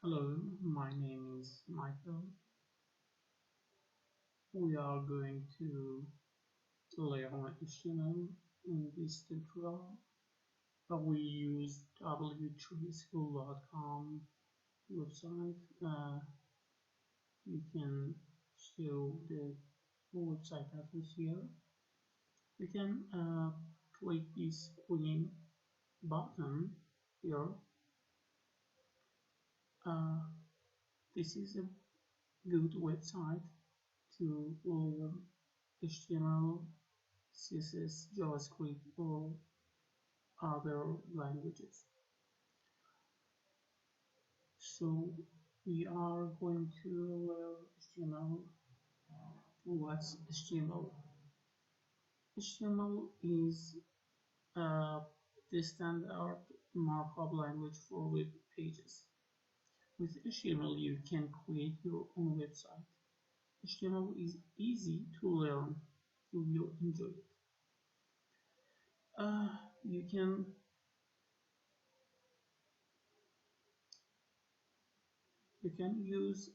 Hello, my name is Michael. We are going to learn HTML in this tutorial. We use w3school.com website. You can show the website address here. You can click this green button here. This is a good website to learn HTML, CSS, JavaScript, or other languages. So we are going to learn HTML. What's HTML? HTML is the standard markup language for web pages. With HTML, you can create your own website. HTML is easy to learn. You will enjoy it. You can use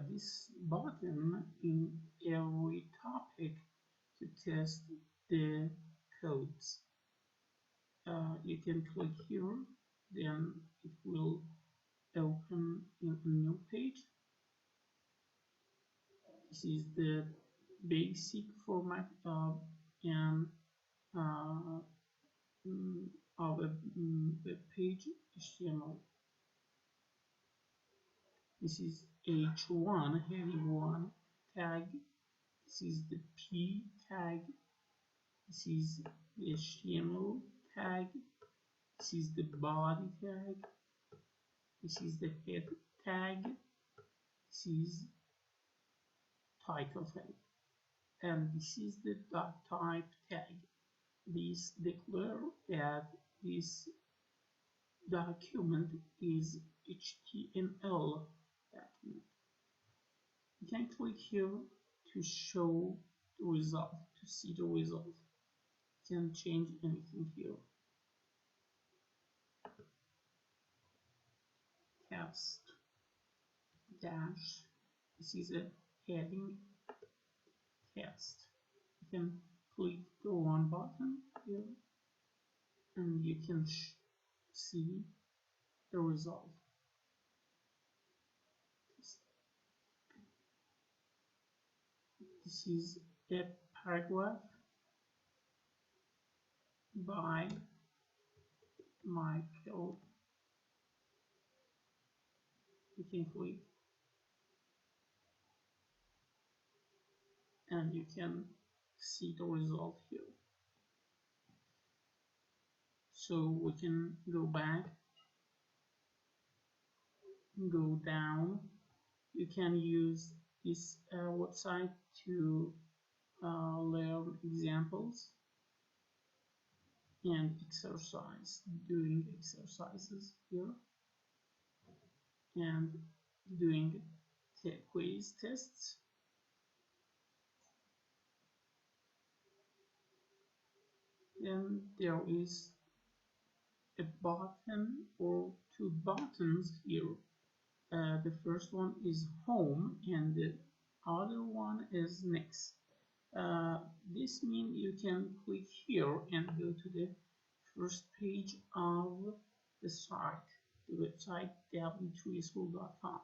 this button in every topic to test the codes. You can click here, then it will open in a new page. This is the basic format of an of a web page HTML. This is H1, heading 1 tag. This is the P tag. This is the HTML tag. This is the body tag. This is the head tag. This is title tag. And this is the type tag. This declares that this document is HTML document. You can click here to show the result, to see the result. You can change anything here. Test dash. This is a heading test. You can click the one button here and you can see the result. This is a paragraph by Michael. You can click and you can see the result here. So we can go back, go down. You can use this website to learn examples and exercise, doing exercises here and doing quiz tests. Then there is a button or two buttons here. The first one is home and the other one is next. This means you can click here and go to the first page of the site, the website w3school.com.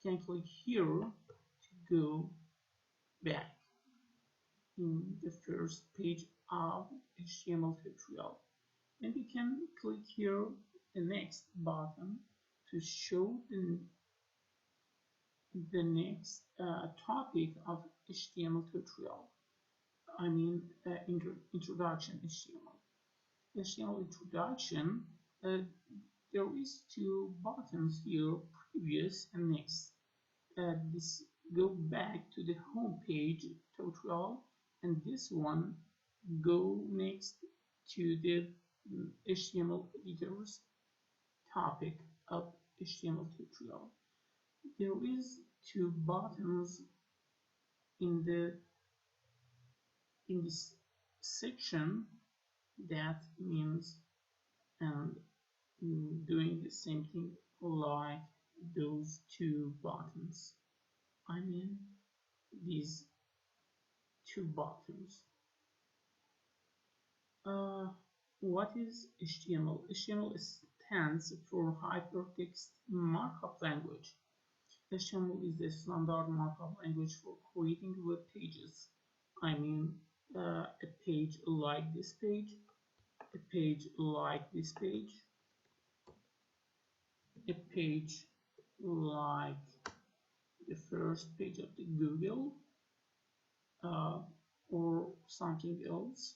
You can click here to go back in the first page of HTML tutorial. And you can click here the next button to show the next topic of HTML tutorial. I mean introduction HTML. HTML introduction, there is two buttons here, previous and next. This go back to the home page tutorial, and this one go next to the HTML editors topic of HTML tutorial. There is two buttons in this section. That means doing the same thing like those two buttons. I mean these two buttons. What is HTML? HTML stands for Hypertext Markup Language. HTML is the standard markup language for creating web pages. I mean, a page like this page, a page like this page, a page like the first page of the Google, or something else.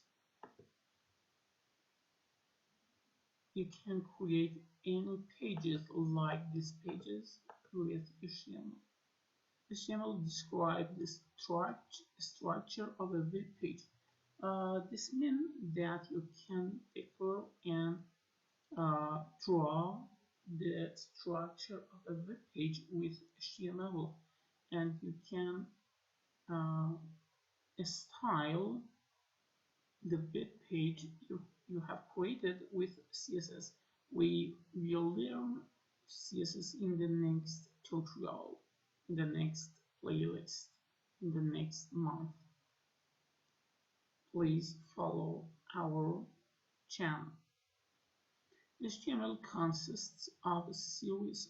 You can create any pages like these pages with HTML. HTML describes the structure of a web page. This means that you can declare and draw the structure of a web page with HTML, and you can style the web page you have created with CSS. We will learn CSS in the next tutorial, in the next playlist, in the next month. Please follow our channel. HTML consists of a series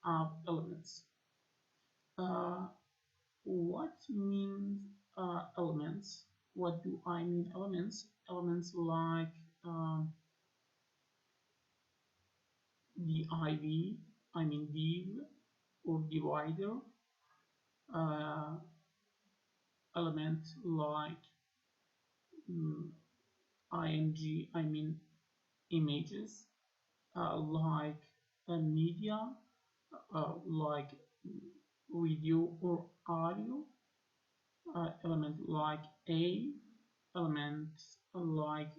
of elements. What mean elements? What do I mean elements? Elements like div, I mean div or divider. Element like img, I mean images, like media, like video or audio, element like a, elements like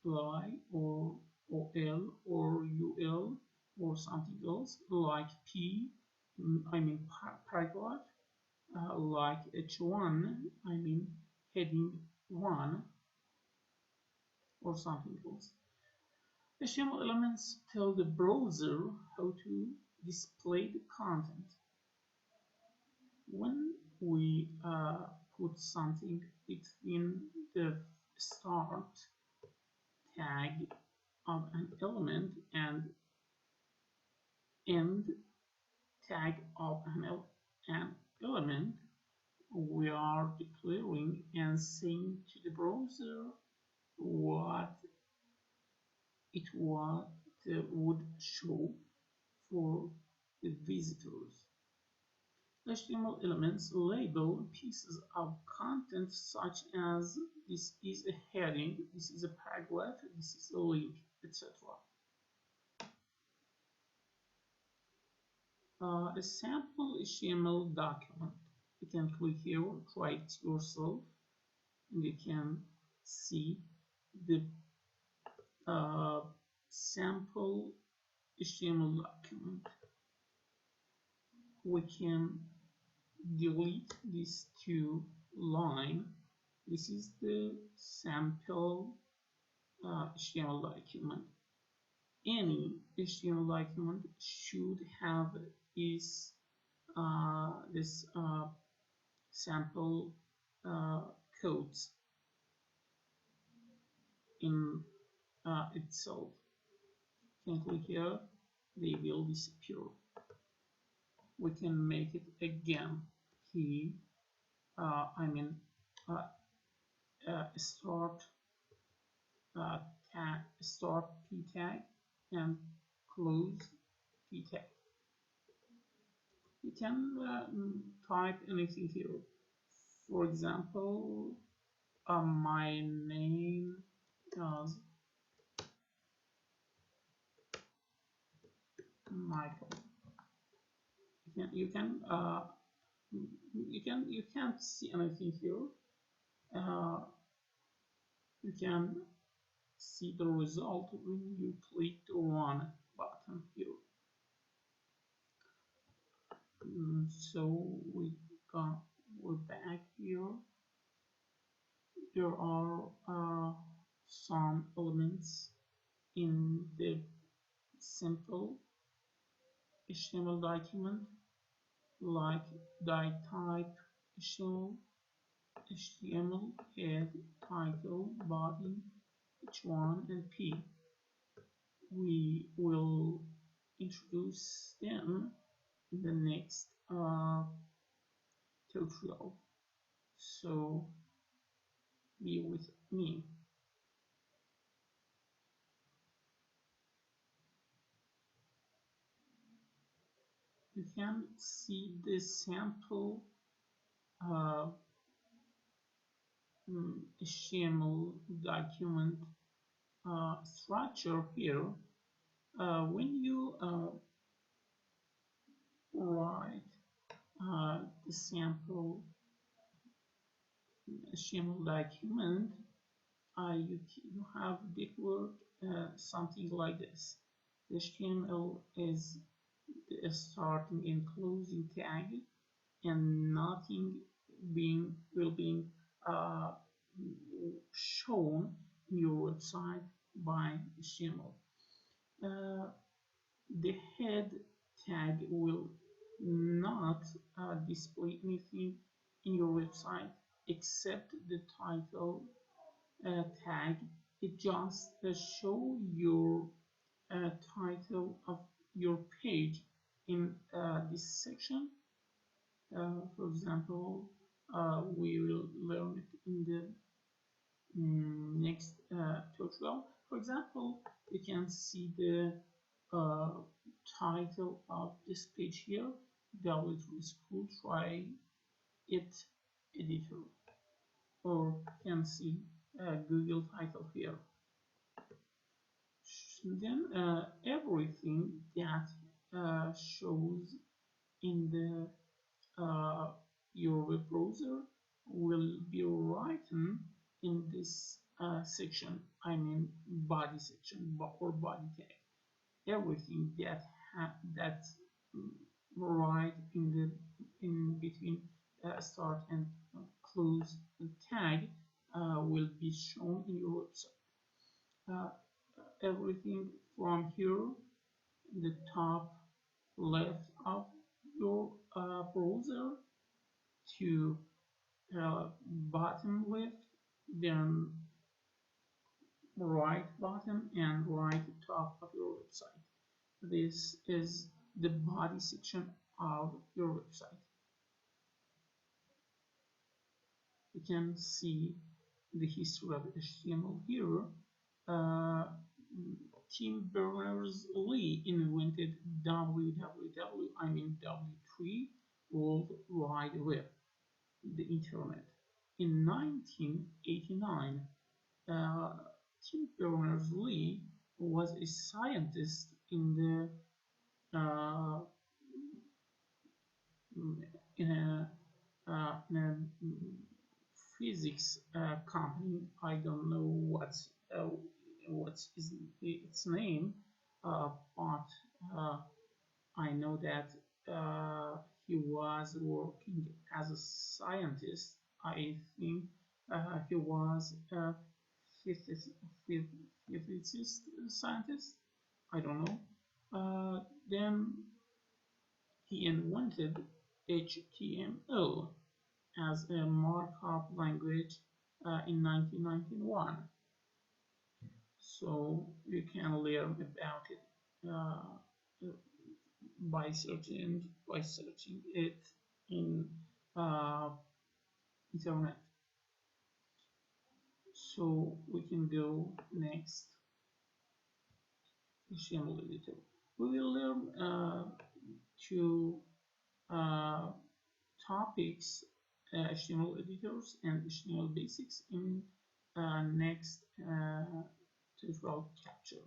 ly or ol or ul or something else, like p, I mean paragraph, like h1, I mean heading 1 or something else. HTML elements tell the browser how to display the content. When we put something between the start tag of an element and end tag of an element, we are declaring and saying to the browser what it would show for the visitors. HTML elements label pieces of content such as this is a heading, this is a paragraph, this is a link, etc. A sample HTML document. You can click here, try it yourself, and you can see the sample HTML document. We can delete these two lines. This is the sample HTML document. Any HTML document should have this sample codes in itself. You can click here, they will disappear. We can make it again. Key, I mean start tag, start p tag and close p tag. You can type anything here. For example, my name is Michael. You can't see anything here. You can see the result when you click the run button here. So we're back here. There are some elements in the simple HTML document like type HTML head, title, body, H1 and P. We will introduce them in the next tutorial. So be with me. You can see the sample HTML document structure here. When you write the sample HTML document, you have declared something like this. The HTML is the starting and closing tag, and nothing will be uh, shown in your website by HTML. The head tag will not display anything in your website except the title tag. It just show your title of your page in this section. For example, we will learn it in the next tutorial. For example, you can see the title of this page here, W3 School Try It Editor, or you can see Google title here. Then everything that shows in the your web browser will be written in this section, I mean body section or body tag. Everything that right in between start and close tag will be shown in your website. Everything from here, the top left of your browser to bottom left, then right bottom and right top of your website. This is the body section of your website. You can see the history of HTML here. Tim Berners-Lee invented www, I mean W3, World Wide Web, the Internet. In 1989, Tim Berners-Lee was a scientist in a physics company. I don't know what's its name, but I know that he was working as a scientist. I think he was a physicist scientist. I don't know. Then he invented HTML as a markup language in 1991. So you can learn about it by searching it in internet. So we can go next. HTML editor. We will learn two topics, HTML editors and HTML basics in next tutorial capture.